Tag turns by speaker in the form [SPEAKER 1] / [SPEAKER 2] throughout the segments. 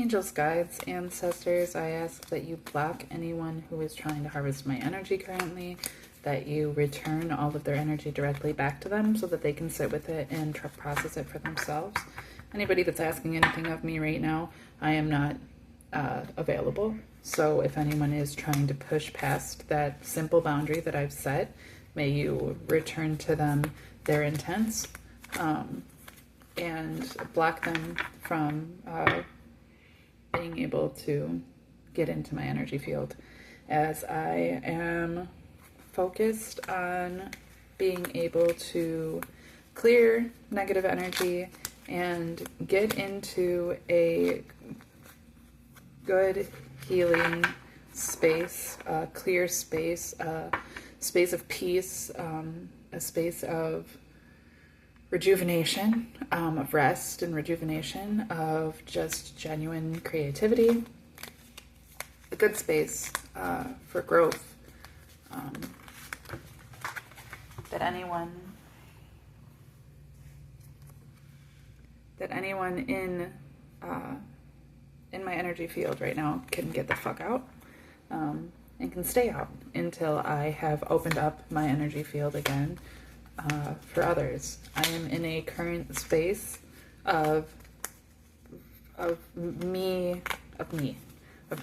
[SPEAKER 1] Angels, guides, ancestors, I ask that you block anyone who is trying to harvest my energy currently, that you return all of their energy directly back to them so that they can sit with it and process it for themselves. Anybody that's asking anything of me right now, I am not available. So if anyone is trying to push past that simple boundary that I've set, may you return to them their intents and block them from being able to get into my energy field, as I am focused on being able to clear negative energy and get into a good healing space, a clear space, a space of peace, a space of rejuvenation, of rest and rejuvenation, of just genuine creativity, a good space for growth, that anyone in my energy field right now can get the fuck out and can stay out until I have opened up my energy field again for others. I am in a current space of me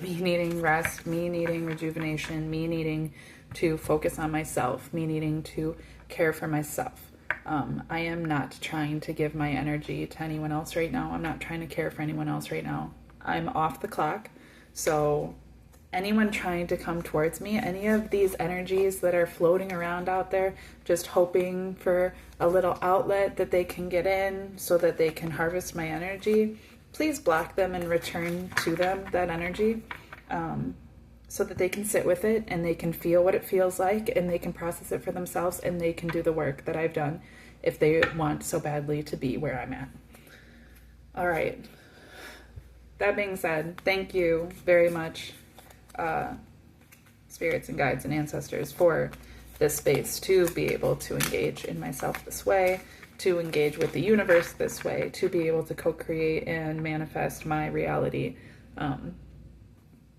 [SPEAKER 1] needing rest, me needing rejuvenation, me needing to focus on myself, me needing to care for myself. I am not trying to give my energy to anyone else right now. I'm not trying to care for anyone else right now. I'm off the clock. So anyone trying to come towards me, any of these energies that are floating around out there, just hoping for a little outlet that they can get in so that they can harvest my energy, please block them and return to them that energy so that they can sit with it and they can feel what it feels like and they can process it for themselves and they can do the work that I've done if they want so badly to be where I'm at. All right. That being said, thank you very much, spirits and guides and ancestors, for this space to be able to engage in myself this way, to engage with the universe this way, to be able to co-create and manifest my reality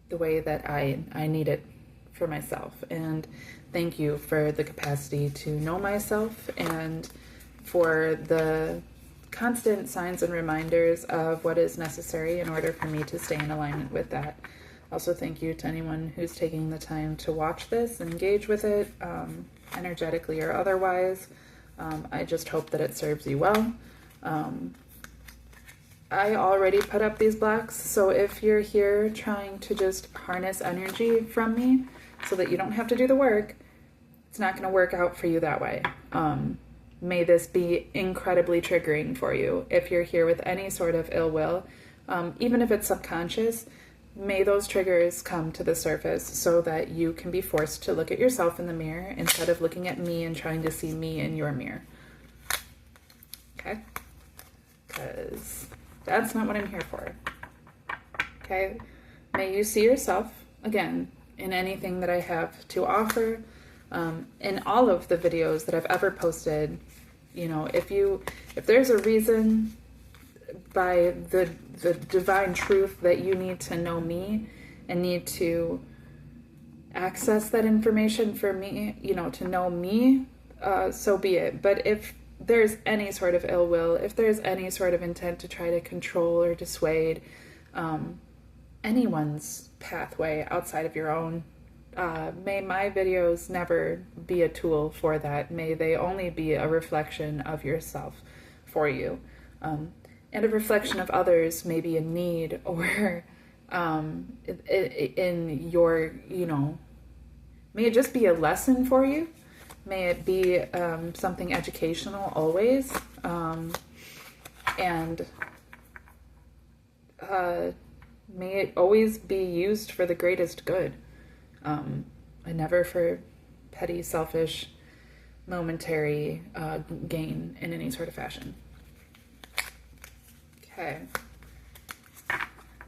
[SPEAKER 1] the way that I need it for myself. And thank you for the capacity to know myself and for the constant signs and reminders of what is necessary in order for me to stay in alignment with that. Also, thank you to anyone who's taking the time to watch this and engage with it, energetically or otherwise. I just hope that it serves you well. I already put up these blocks, so if you're here trying to just harness energy from me so that you don't have to do the work, it's not going to work out for you that way. May this be incredibly triggering for you. If you're here with any sort of ill will, even if it's subconscious, may those triggers come to the surface so that you can be forced to look at yourself in the mirror instead of looking at me and trying to see me in your mirror. Okay? Because that's not what I'm here for. Okay? May you see yourself, again, in anything that I have to offer, in all of the videos that I've ever posted. You know, if there's a reason by the divine truth that you need to know me and need to access that information for me, you know, to know me, so be it. But if there's any sort of ill will, if there's any sort of intent to try to control or dissuade anyone's pathway outside of your own, may my videos never be a tool for that. May they only be a reflection of yourself for you. And a reflection of others, maybe in need or in your, you know, may it just be a lesson for you. May it be something educational always. And may it always be used for the greatest good. And never for petty, selfish, momentary gain in any sort of fashion. Okay.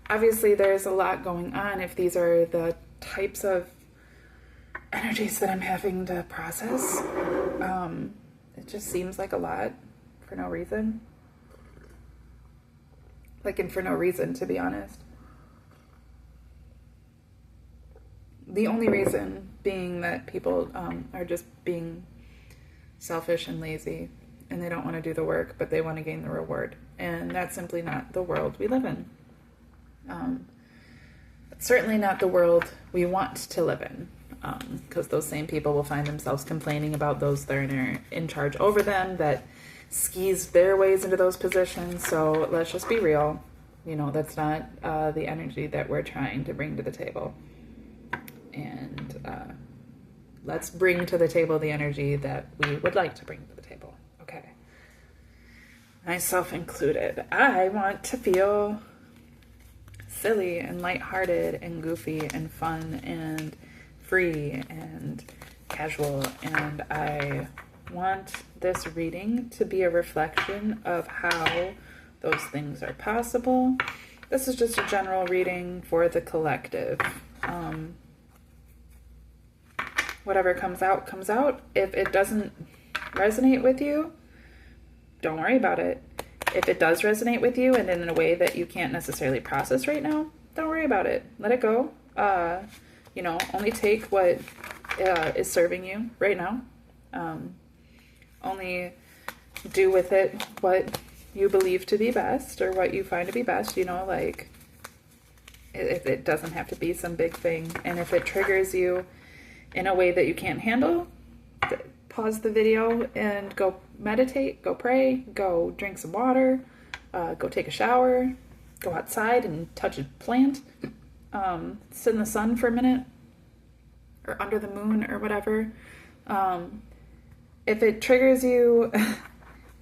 [SPEAKER 1] Obviously, there's a lot going on if these are the types of energies that I'm having to process. It just seems like a lot for no reason. Like, and for no reason, to be honest. The only reason being that people are just being selfish and lazy, and they don't want to do the work, but they want to gain the reward. And that's simply not the world we live in. It's certainly not the world we want to live in, because those same people will find themselves complaining about those that are in charge over them, that skis their ways into those positions. So let's just be real. You know, that's not the energy that we're trying to bring to the table. And let's bring to the table the energy that we would like to bring to the table. Okay. Myself included. I want to feel silly and lighthearted and goofy and fun and free and casual. And I want this reading to be a reflection of how those things are possible. This is just a general reading for the collective. Whatever comes out, comes out. If it doesn't resonate with you, don't worry about it. If it does resonate with you and in a way that you can't necessarily process right now, don't worry about it. Let it go. You know, only take what is serving you right now. Only do with it what you believe to be best or what you find to be best. You know, like, it doesn't have to be some big thing. And if it triggers you in a way that you can't handle, pause the video and go meditate, go pray, go drink some water, go take a shower, go outside and touch a plant, sit in the sun for a minute, or under the moon or whatever. If it triggers you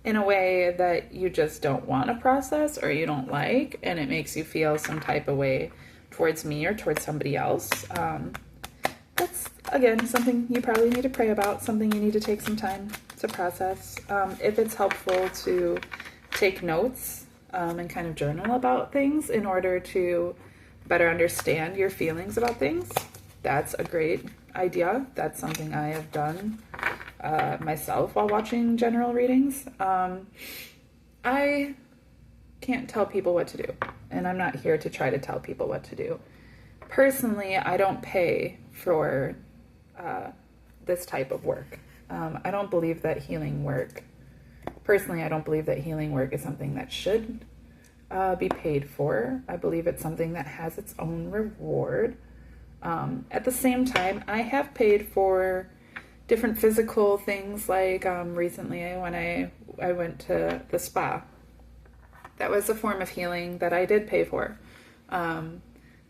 [SPEAKER 1] in a way that you just don't want to process or you don't like, and it makes you feel some type of way towards me or towards somebody else, that's, again, something you probably need to pray about, something you need to take some time to process. If it's helpful to take notes and kind of journal about things in order to better understand your feelings about things, that's a great idea. That's something I have done myself while watching general readings. I can't tell people what to do, and I'm not here to try to tell people what to do. Personally, I don't pay for this type of work. I don't believe that healing work, personally, I don't believe that healing work is something that should be paid for. I believe it's something that has its own reward. At the same time, I have paid for different physical things, like recently when I went to the spa. That was a form of healing that I did pay for.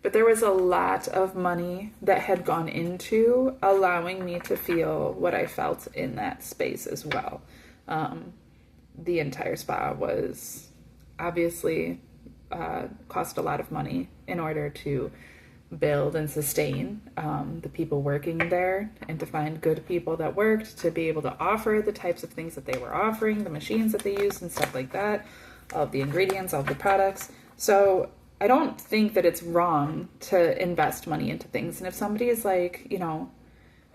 [SPEAKER 1] But there was a lot of money that had gone into allowing me to feel what I felt in that space as well. The entire spa was obviously cost a lot of money in order to build and sustain the people working there, and to find good people that worked to be able to offer the types of things that they were offering, the machines that they used and stuff like that, all of the ingredients, all of the products. So I don't think that it's wrong to invest money into things. And if somebody is like, you know,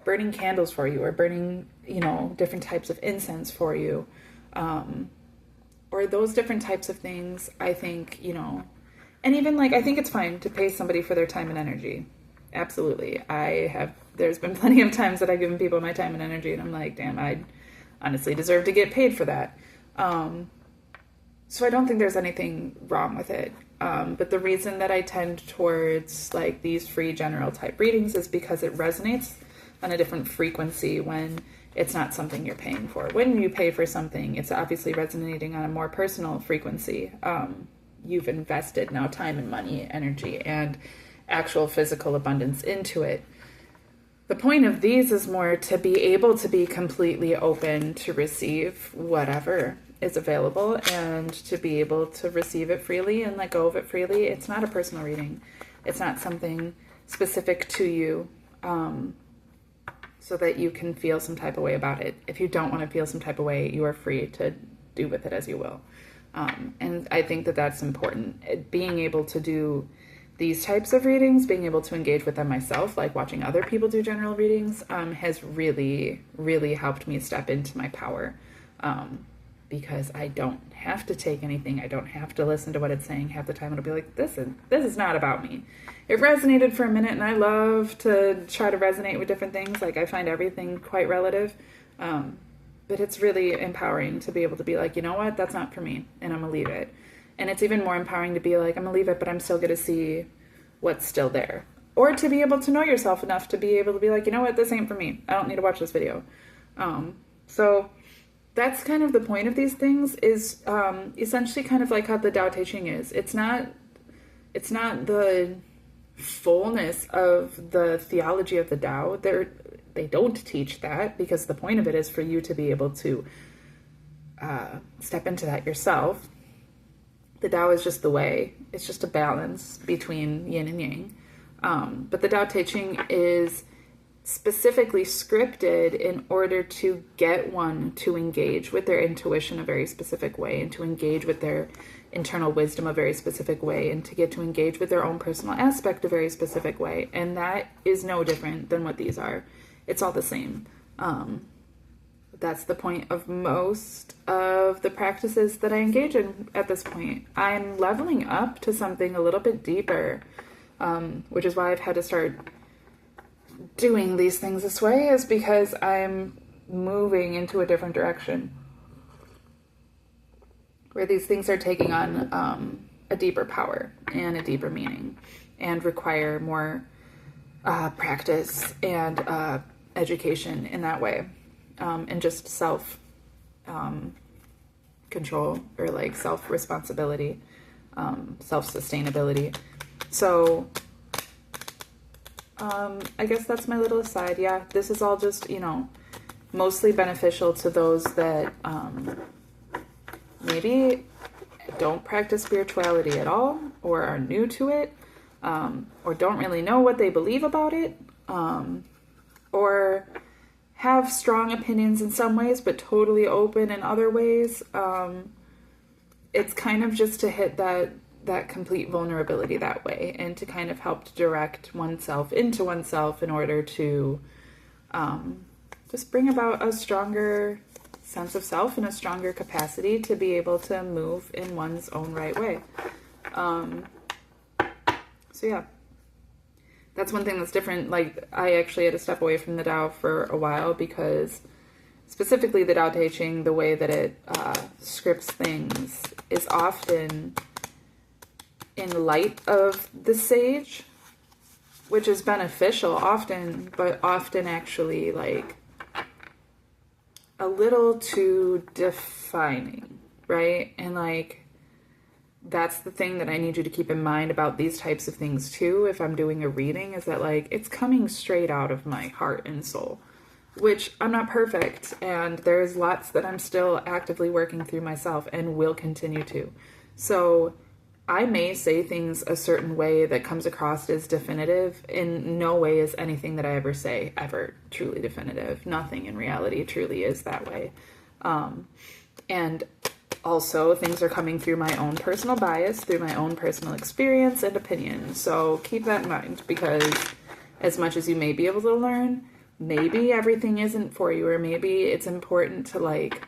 [SPEAKER 1] burning candles for you, or burning, you know, different types of incense for you, or those different types of things, I think, you know, and even like, I think it's fine to pay somebody for their time and energy. Absolutely. There's been plenty of times that I've given people my time and energy and I'm like, damn, I honestly deserve to get paid for that. So I don't think there's anything wrong with it. But the reason that I tend towards like these free general type readings is because it resonates on a different frequency when it's not something you're paying for. When you pay for something, it's obviously resonating on a more personal frequency. You've invested now time and money, energy, and actual physical abundance into it. The point of these is more to be able to be completely open to receive whatever is available, and to be able to receive it freely and let go of it freely. It's not a personal reading. It's not something specific to you, so that you can feel some type of way about it. If you don't want to feel some type of way, you are free to do with it as you will. And I think that that's important. Being able to do these types of readings, being able to engage with them myself, like watching other people do general readings, has really, really helped me step into my power. because I don't have to take anything. I don't have to listen to what it's saying. Half the time it'll be like, this is not about me. It resonated for a minute, and I love to try to resonate with different things. Like, I find everything quite relative. But it's really empowering to be able to be like, you know what, that's not for me, and I'm gonna leave it. And it's even more empowering to be like, I'm gonna leave it, but I'm still gonna see what's still there. Or to be able to know yourself enough to be able to be like, you know what, this ain't for me. I don't need to watch this video. So that's kind of the point of these things, is essentially kind of like how the Tao Te Ching is. It's not the fullness of the theology of the Tao. They don't teach that, because the point of it is for you to be able to step into that yourself. The Tao is just the way. It's just a balance between yin and yang. But the Tao Te Ching is specifically scripted in order to get one to engage with their intuition a very specific way, and to engage with their internal wisdom a very specific way, and to get to engage with their own personal aspect a very specific way. And that is no different than what these are. It's all the same. That's the point of most of the practices that I engage in at this point. I'm leveling up to something a little bit deeper, which is why I've had to start doing these things this way, is because I'm moving into a different direction, where these things are taking on a deeper power and a deeper meaning, and require more practice and education in that way, and just self control, or like self responsibility, self sustainability. So I guess that's my little aside. Yeah, this is all just, mostly beneficial to those that maybe don't practice spirituality at all, or are new to it, or don't really know what they believe about it, or have strong opinions in some ways but totally open in other ways. It's kind of just to hit that complete vulnerability that way, and to kind of help to direct oneself into oneself in order to just bring about a stronger sense of self and a stronger capacity to be able to move in one's own right way. So yeah, that's one thing that's different. Like, I actually had to step away from the Tao for a while, because specifically the Tao Te Ching, the way that it scripts things is often in light of the sage, which is beneficial often, but often actually like a little too defining, right? And like, that's the thing that I need you to keep in mind about these types of things too, if I'm doing a reading, is that like, it's coming straight out of my heart and soul, which I'm not perfect, and there's lots that I'm still actively working through myself and will continue to. So I may say things a certain way that comes across as definitive. In no way is anything that I ever say ever truly definitive. Nothing in reality truly is that way. And also, things are coming through my own personal bias, through my own personal experience and opinion. So keep that in mind, because as much as you may be able to learn, maybe everything isn't for you, or maybe it's important to like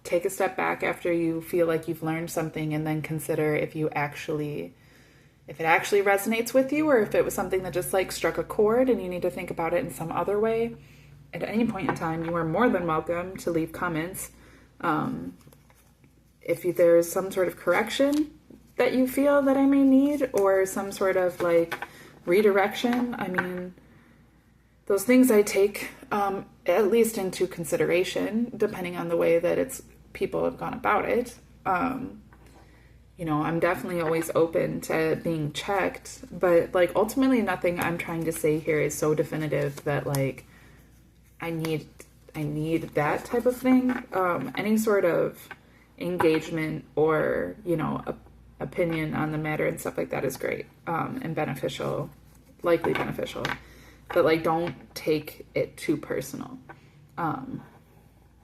[SPEAKER 1] take a step back after you feel like you've learned something, and then consider if it actually resonates with you, or if it was something that just like struck a chord and you need to think about it in some other way. At any point in time, you are more than welcome to leave comments. If there's some sort of correction that you feel that I may need, or some sort of like redirection, I mean, those things I take at least into consideration, depending on the way that people have gone about it. I'm definitely always open to being checked, but like ultimately nothing I'm trying to say here is so definitive that like I need that type of thing. Any sort of engagement or opinion on the matter and stuff like that is great, and beneficial, likely beneficial, but like don't take it too personal.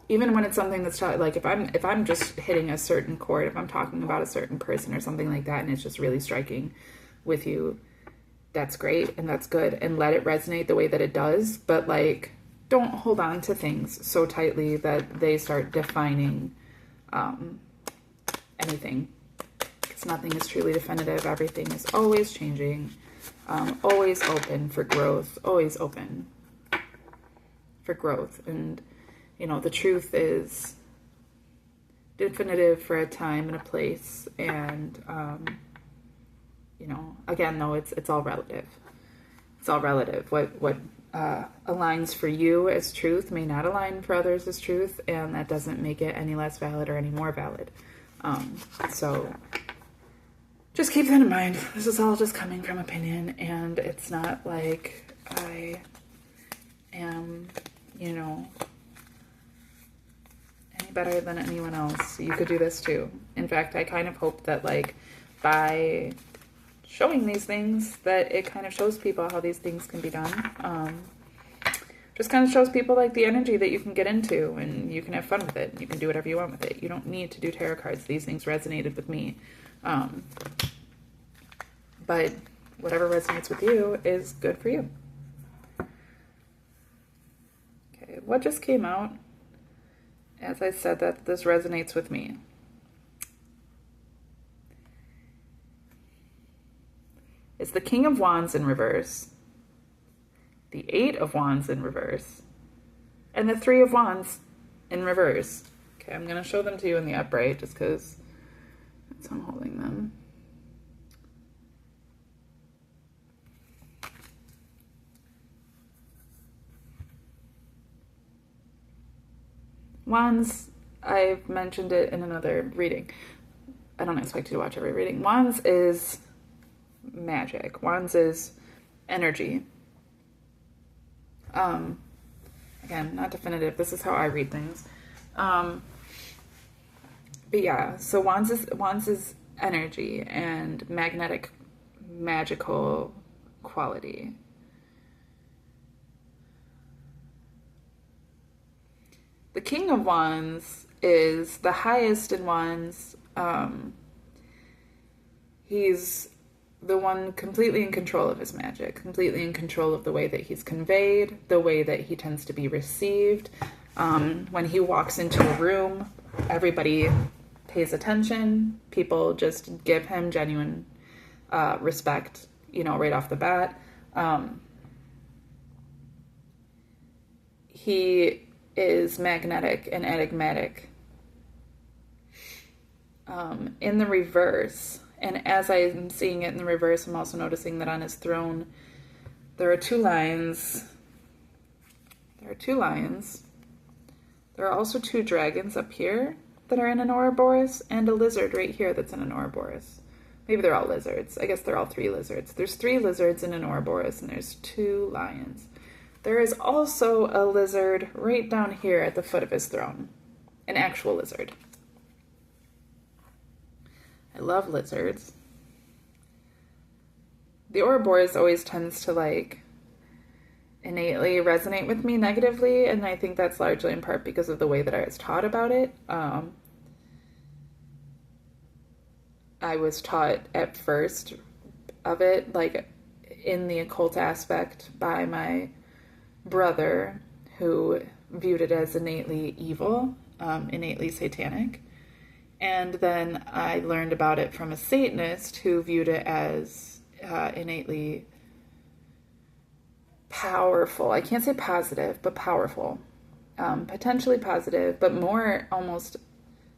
[SPEAKER 1] Even when it's something that's like, if I'm just hitting a certain chord, if I'm talking about a certain person or something like that, and it's just really striking with you, that's great and that's good, and let it resonate the way that it does. But like, don't hold on to things so tightly that they start defining anything, because nothing is truly definitive. Everything is always changing, always open for growth, always open for growth. And, you know, the truth is definitive for a time and a place. And, you know, again, though, it's all relative. It's all relative. What aligns for you as truth may not align for others as truth, and that doesn't make it any less valid or any more valid. So just keep that in mind. This is all just coming from opinion, and it's not like I am, you know, any better than anyone else. You could do this too. In fact, I kind of hope that, like, by showing these things, that it kind of shows people how these things can be done. Just kind of shows people, like, the energy that you can get into, and you can have fun with it, and you can do whatever you want with it. You don't need to do tarot cards. These things resonated with me. But whatever resonates with you is good for you. Okay, what just came out? As I said, that this resonates with me. It's the King of Wands in reverse, the Eight of Wands in reverse, and the Three of Wands in reverse. Okay, I'm going to show them to you in the upright just because I'm holding them. Wands, I've mentioned it in another reading. I don't expect you to watch every reading. Wands is magic. Wands is energy. Again, not definitive. This is how I read things. But yeah, so wands is energy and magnetic, magical quality. The King of Wands is the highest in Wands. He's the one completely in control of his magic, completely in control of the way that he's conveyed, the way that he tends to be received. When he walks into a room, everybody pays attention. People just give him genuine respect, you know, right off the bat. He is magnetic and enigmatic. In the reverse, and as I'm seeing it in the reverse, I'm also noticing that on his throne, there are two lions. There are also two dragons up here that are in an Ouroboros, and a lizard right here that's in an Ouroboros. Maybe they're all lizards. I guess they're all three lizards. There's three lizards in an Ouroboros, and there's two lions. There is also a lizard right down here at the foot of his throne. An actual lizard. I love lizards. The Ouroboros always tends to, like, innately resonate with me negatively, and I think that's largely in part because of the way that I was taught about it. I was taught at first of it, like, in the occult aspect by my brother, who viewed it as innately evil, innately satanic. And then I learned about it from a Satanist who viewed it as innately powerful. I can't say positive, but powerful. Potentially positive, but more almost,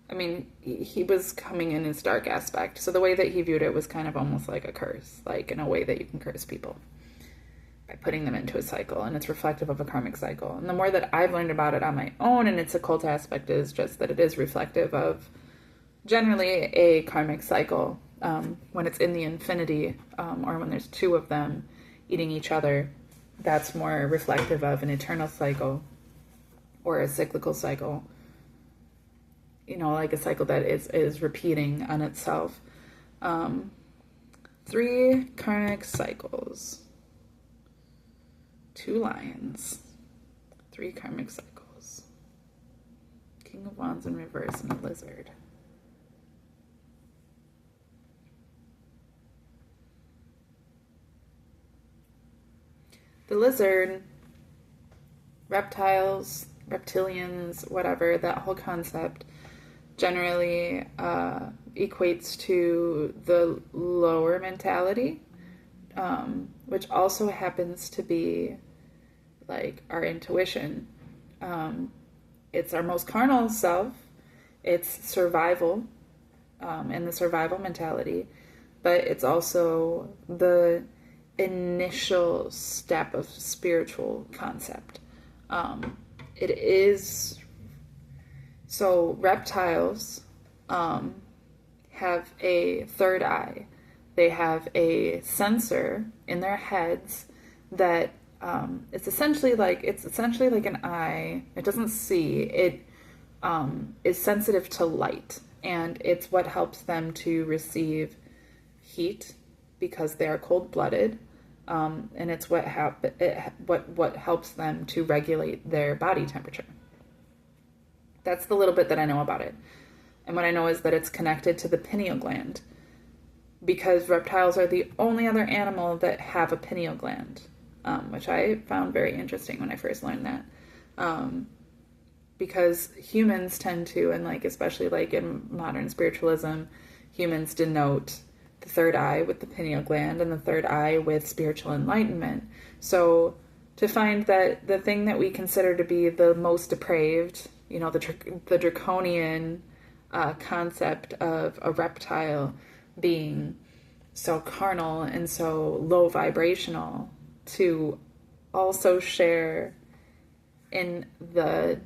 [SPEAKER 1] I mean, he was coming in his dark aspect. So the way that he viewed it was kind of almost like a curse, like in a way that you can curse people by putting them into a cycle, and it's reflective of a karmic cycle. And the more that I've learned about it on my own, and its occult aspect is just that it is reflective of generally a karmic cycle, when it's in the infinity, or when there's two of them eating each other. That's more reflective of an eternal cycle or a cyclical cycle, you know, like a cycle that is repeating on itself. 3 karmic cycles, 2 lions, 3 karmic cycles, King of Wands in reverse, and a lizard. The lizard, reptiles, reptilians, whatever, that whole concept generally equates to the lower mentality, which also happens to be like our intuition. It's our most carnal self. It's survival, and the survival mentality, but it's also the initial step of spiritual concept. It is so reptiles have a third eye. They have a sensor in their heads that it's essentially like an eye. It doesn't see. It is sensitive to light, and it's what helps them to receive heat because they are cold-blooded, and it's what helps them to regulate their body temperature. That's the little bit that I know about it. And what I know is that it's connected to the pineal gland, because reptiles are the only other animal that have a pineal gland, which I found very interesting when I first learned that. Because humans tend to, and like especially like in modern spiritualism, humans denote the third eye with the pineal gland and the third eye with spiritual enlightenment. So to find that the thing that we consider to be the most depraved, you know, the draconian concept of a reptile being so carnal and so low vibrational, to also share in the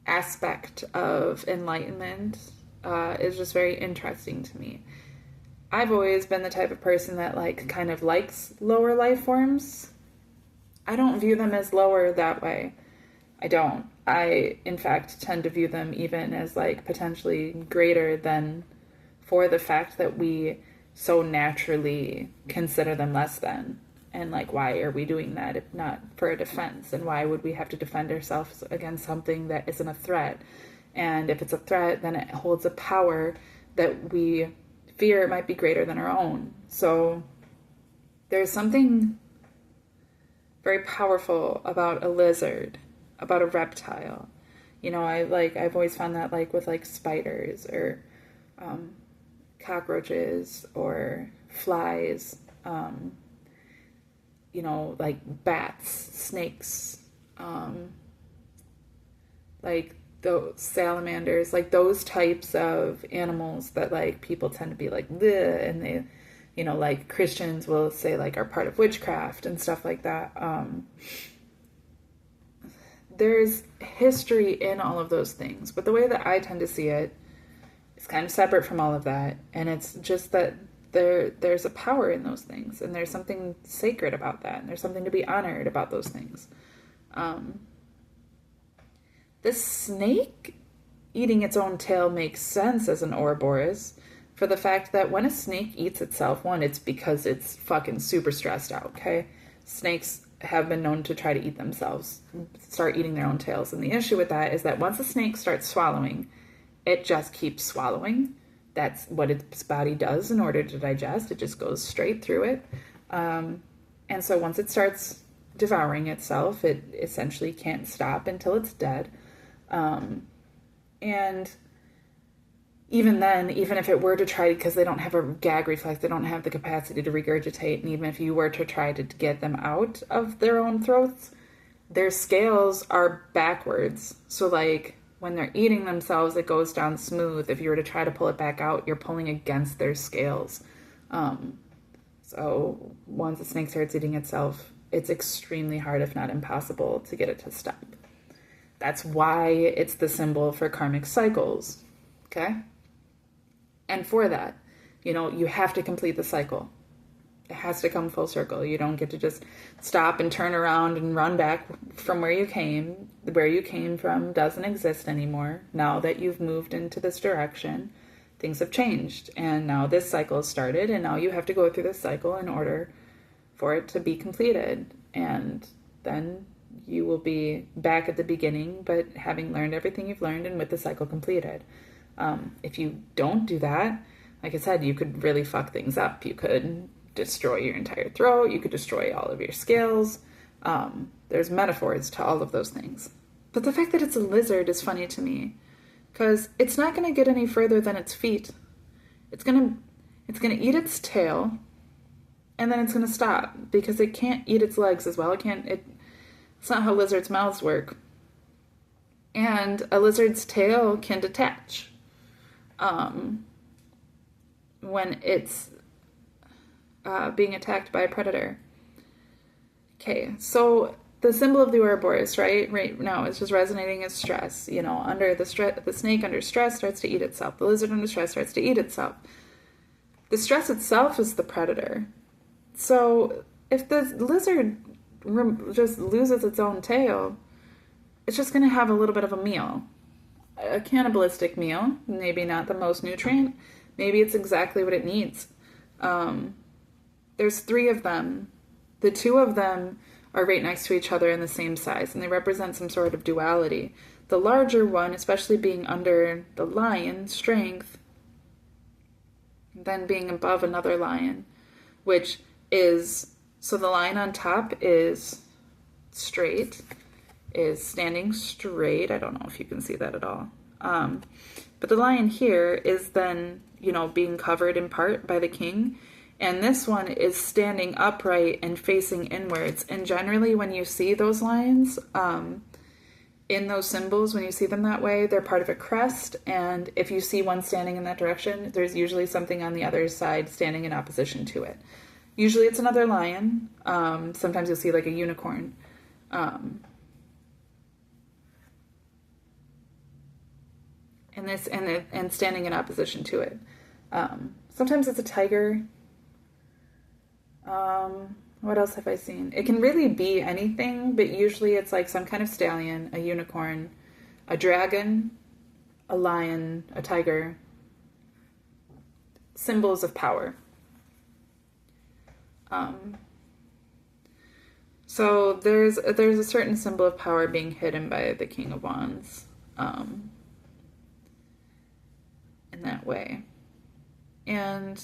[SPEAKER 1] aspect of enlightenment is just very interesting to me. I've always been the type of person that like kind of likes lower life forms. I don't view them as lower that way. I don't. I, in fact, tend to view them even as like potentially greater than, for the fact that we so naturally consider them less than. And like, why are we doing that if not for a defense? And why would we have to defend ourselves against something that isn't a threat? And if it's a threat, then it holds a power that we fear might be greater than our own. So there's something very powerful about a lizard, about a reptile. You know, I've always found that like with like spiders or cockroaches or flies, you know, like bats, snakes, like those salamanders, like those types of animals that like people tend to be like, bleh, and they, you know, like Christians will say like are part of witchcraft and stuff like that. There's history in all of those things, but the way that I tend to see it is kind of separate from all of that. And it's just that there's a power in those things, and there's something sacred about that, and there's something to be honored about those things. This snake eating its own tail makes sense as an Ouroboros, for the fact that when a snake eats itself, one, it's because it's fucking super stressed out, okay? Snakes have been known to try to eat themselves, start eating their own tails. And the issue with that is that once a snake starts swallowing, it just keeps swallowing. That's what its body does in order to digest. It just goes straight through it. And so once it starts devouring itself, it essentially can't stop until it's dead. And even then, even if it were to try, because they don't have a gag reflex, they don't have the capacity to regurgitate, and even if you were to try to get them out of their own throats, their scales are backwards. So like when they're eating themselves, it goes down smooth. If you were to try to pull it back out, you're pulling against their scales. So once a snake starts eating itself, it's extremely hard, if not impossible, to get it to stop. That's why it's the symbol for karmic cycles, okay? And for that, you know, you have to complete the cycle. It has to come full circle. You don't get to just stop and turn around and run back from where you came. Where you came from doesn't exist anymore. Now that you've moved into this direction, things have changed. And now this cycle has started, and now you have to go through this cycle in order for it to be completed. And then you will be back at the beginning, but having learned everything you've learned and with the cycle completed. If you don't do that, like I said, you could really fuck things up. You could destroy your entire throat. You could destroy all of your scales. There's metaphors to all of those things. But the fact that it's a lizard is funny to me, because it's not going to get any further than its feet. It's gonna eat its tail, and then it's gonna stop because it can't eat its legs as well. It's not how lizards' mouths work. And a lizard's tail can detach when it's being attacked by a predator. Okay, so the symbol of the Ouroboros, right now, is just resonating as stress. You know, under the snake under stress starts to eat itself. The lizard under stress starts to eat itself. The stress itself is the predator. So if the lizard just loses its own tail, it's just going to have a little bit of a meal. A cannibalistic meal, maybe not the most nutrient. Maybe it's exactly what it needs. There's 3 of them. The 2 of them are right next to each other in the same size, and they represent some sort of duality. The larger one, especially being under the lion, strength, then being above another lion, which is, so the lion on top is straight, is standing straight. I don't know if you can see that at all. But the lion here is then, you know, being covered in part by the king. And this one is standing upright and facing inwards. And generally when you see those lions, in those symbols, when you see them that way, they're part of a crest. And if you see one standing in that direction, there's usually something on the other side standing in opposition to it. Usually it's another lion. Sometimes you'll see like a unicorn. And standing in opposition to it. Sometimes it's a tiger. What else have I seen? It can really be anything, but usually it's like some kind of stallion, a unicorn, a dragon, a lion, a tiger. Symbols of power. So there's a certain symbol of power being hidden by the King of Wands. In that way. And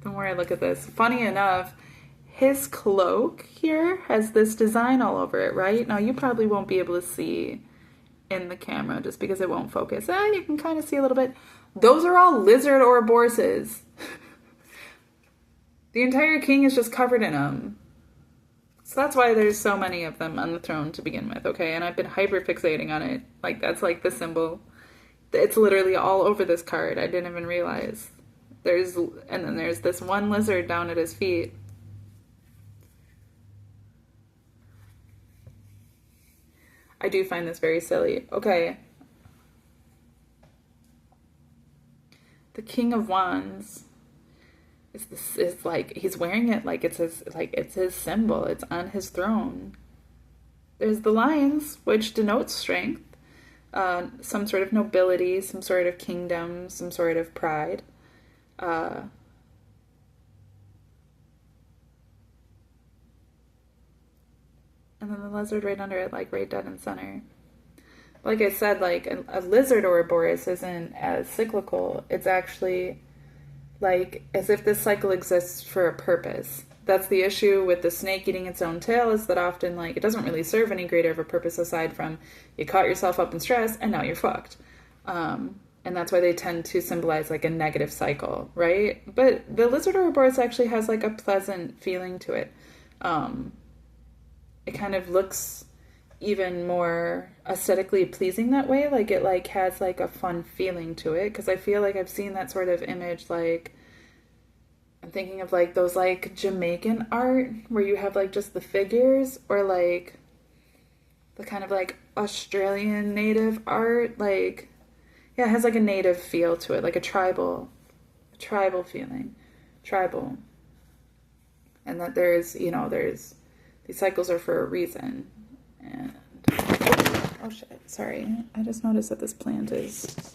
[SPEAKER 1] the more I look at this, funny enough, his cloak here has this design all over it, right? Now you probably won't be able to see in the camera just because it won't focus. You can kind of see a little bit. Those are all lizard Ouroboroses. The entire king is just covered in them. So that's why there's so many of them on the throne to begin with, okay? And I've been hyper-fixating on it. Like, that's like the symbol. It's literally all over this card. I didn't even realize. And then there's this one lizard down at his feet. I do find this very silly. Okay. The King of Wands is like, he's wearing it like it's his symbol. It's on his throne. There's the lions, which denotes strength, some sort of nobility, some sort of kingdom, some sort of pride. And then the lizard right under it, like right dead in center. Like I said, like a lizard Ouroboros isn't as cyclical. It's actually like as if this cycle exists for a purpose. That's the issue with the snake eating its own tail, is that often like it doesn't really serve any greater of a purpose aside from you caught yourself up in stress and now you're fucked. And that's why they tend to symbolize like a negative cycle, right? But the lizard Ouroboros actually has like a pleasant feeling to it. It kind of looks even more aesthetically pleasing that way. Like it like has like a fun feeling to it. Because I feel like I've seen that sort of image, like I'm thinking of like those like Jamaican art where you have like just the figures, or like the kind of like Australian native art. Like, yeah, it has like a native feel to it, like a tribal feeling, tribal. And that there's, you know, these cycles are for a reason. And oh shit, sorry. I just noticed that this plant is